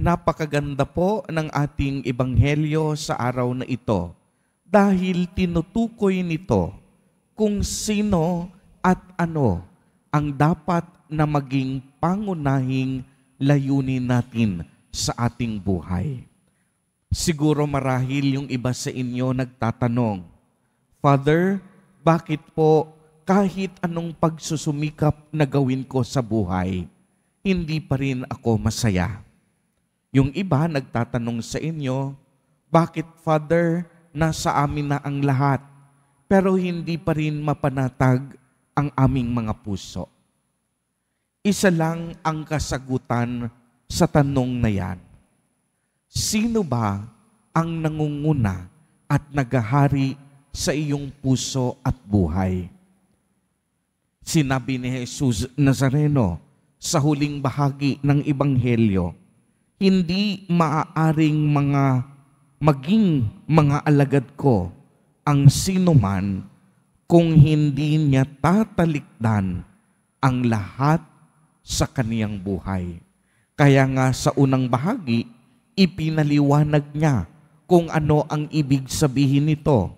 Napakaganda po ng ating ebanghelyo sa araw na ito dahil tinutukoy nito kung sino at ano ang dapat na maging pangunahing layunin natin sa ating buhay. Siguro marahil yung iba sa inyo nagtatanong, Father, bakit po kahit anong pagsusumikap na gawin ko sa buhay, hindi pa rin ako masaya? Yung iba nagtatanong sa inyo, bakit Father, nasa amin na ang lahat, pero hindi pa rin mapanatag ang aming mga puso? Isa lang ang kasagutan sa tanong na yan. Sino ba ang nangunguna at naghahari sa iyong puso at buhay? Sinabi ni Jesus Nazareno sa huling bahagi ng Ebanghelyo, hindi maaaring maging mga alagad ko ang sinuman kung hindi niya tatalikdan ang lahat sa kaniyang buhay. Kaya nga sa unang bahagi, ipinaliwanag niya kung ano ang ibig sabihin nito.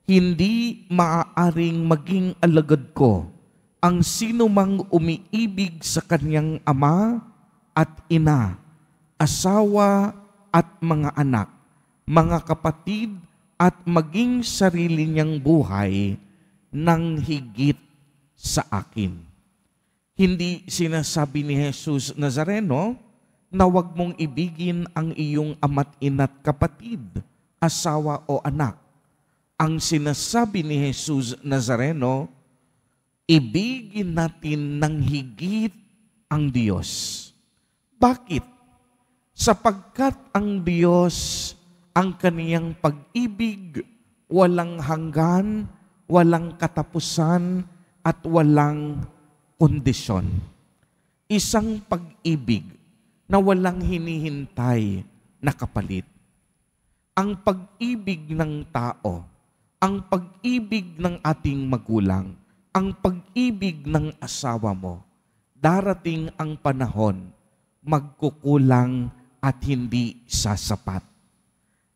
Hindi maaaring maging alagad ko ang sinumang umiibig sa kaniyang ama at ina, asawa at mga anak, mga kapatid at maging sarili niyang buhay ng higit sa akin. Hindi sinasabi ni Jesus Nazareno na huwag mong ibigin ang iyong ama't ina't kapatid, asawa o anak. Ang sinasabi ni Jesus Nazareno, ibigin natin ng higit ang Diyos. Bakit? Sapagkat ang Diyos, ang kaniyang pag-ibig, walang hanggan, walang katapusan, at walang kondisyon. Isang pag-ibig na walang hinihintay na kapalit. Ang pag-ibig ng tao, ang pag-ibig ng ating magulang, ang pag-ibig ng asawa mo, darating ang panahon, magkukulang at hindi sasapat.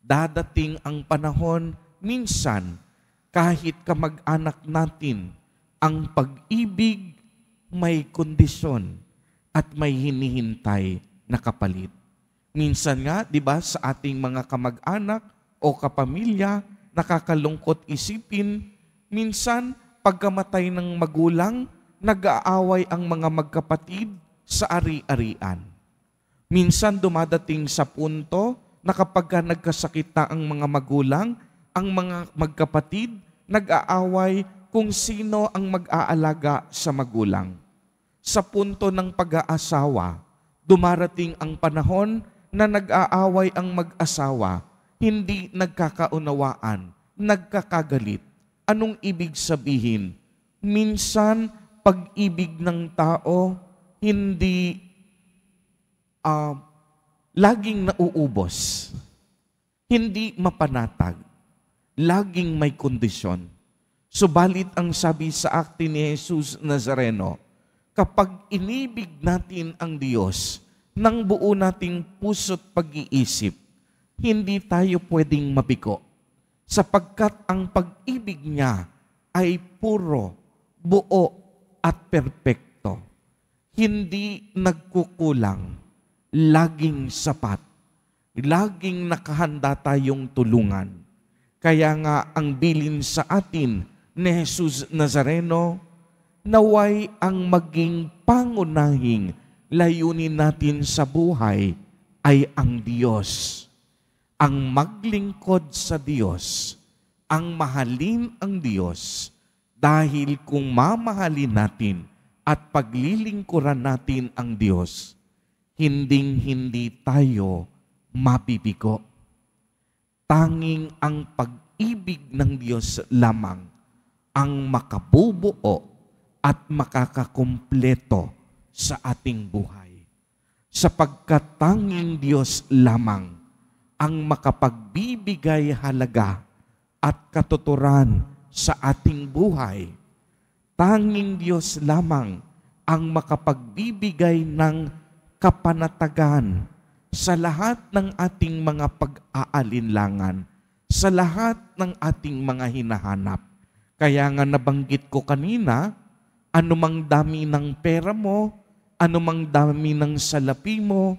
Dadating ang panahon, minsan, kahit kamag-anak natin, ang pag-ibig may kondisyon at may hinihintay na kapalit. Minsan nga, di ba, sa ating mga kamag-anak o kapamilya, nakakalungkot isipin, minsan, pagkamatay ng magulang, nag-aaway ang mga magkapatid sa ari-arian. Minsan dumadating sa punto na kapag nagkasakit na ang mga magulang, ang mga magkapatid, nag-aaway kung sino ang mag-aalaga sa magulang. Sa punto ng pag-aasawa, dumarating ang panahon na nag-aaway ang mag-asawa, hindi nagkakaunawaan, nagkakagalit. Anong ibig sabihin? Minsan, pag-ibig ng tao, hindi laging nauubos. Hindi mapanatag. Laging may kondisyon. Subalit ang sabi sa akti ni Jesus Nazareno, kapag inibig natin ang Diyos ng buo nating puso't pag-iisip, hindi tayo pwedeng mabigo. Sapagkat ang pag-ibig niya ay puro, buo at perpekto. Hindi nagkukulang, laging sapat, laging nakahanda tayong tulungan. Kaya nga ang bilin sa atin ni Jesus Nazareno, naway ang maging pangunahing layunin natin sa buhay ay ang Diyos. Ang maglingkod sa Diyos, ang mahalin ang Diyos, dahil kung mamahalin natin at paglilingkuran natin ang Diyos, hinding-hindi tayo mabibigo. Tanging ang pag-ibig ng Diyos lamang ang makabubuo at makakakumpleto sa ating buhay. Sapagkat tanging Diyos lamang ang makapagbibigay halaga at katuturan sa ating buhay. Tanging Diyos lamang ang makapagbibigay ng kapanatagan sa lahat ng ating mga pag-aalinlangan, sa lahat ng ating mga hinahanap. Kaya nga nabanggit ko kanina, anumang dami ng pera mo, anumang dami ng salapi mo,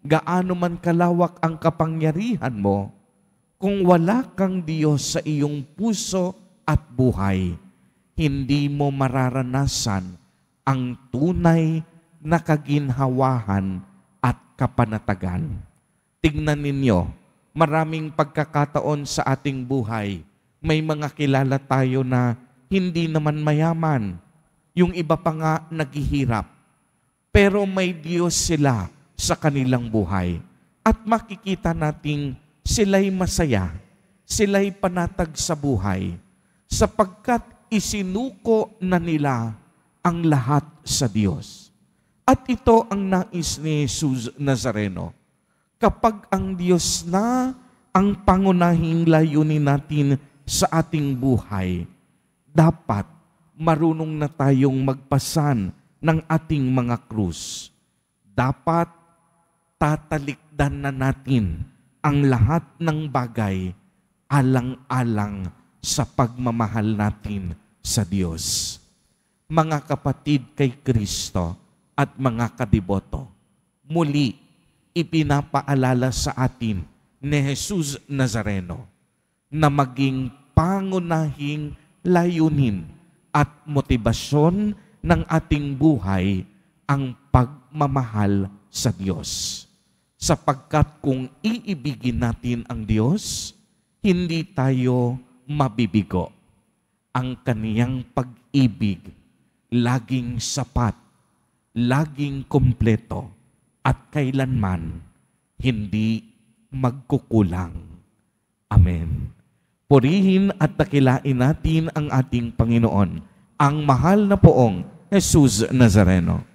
gaano man kalawak ang kapangyarihan mo, kung wala kang Diyos sa iyong puso at buhay, hindi mo mararanasan ang tunay na kaginhawahan at kapanatagan. Tignan ninyo, maraming pagkakataon sa ating buhay, may mga kilala tayo na hindi naman mayaman. Yung iba pa nga naghihirap. Pero may Diyos sila sa kanilang buhay. At makikita nating sila'y masaya, sila'y panatag sa buhay, sapagkat isinuko na nila ang lahat sa Diyos. At ito ang nais ni Jesus Nazareno. Kapag ang Diyos na ang pangunahing layunin natin sa ating buhay, dapat marunong na tayong magpasan ng ating mga krus. Dapat tatalikdan na natin ang lahat ng bagay alang-alang sa pagmamahal natin sa Diyos. Mga kapatid kay Kristo at mga kadiboto, muli ipinapaalala sa atin ni Jesus Nazareno na maging pangunahing layunin at motibasyon ng ating buhay ang pagmamahal sa Diyos. Sapagkat kung iibigin natin ang Diyos, hindi tayo mabibigo. Ang kaniyang pag-ibig laging sapat, laging kumpleto, at kailanman hindi magkukulang. Amen. Purihin at dakilain natin ang ating Panginoon, ang mahal na poong Jesus Nazareno.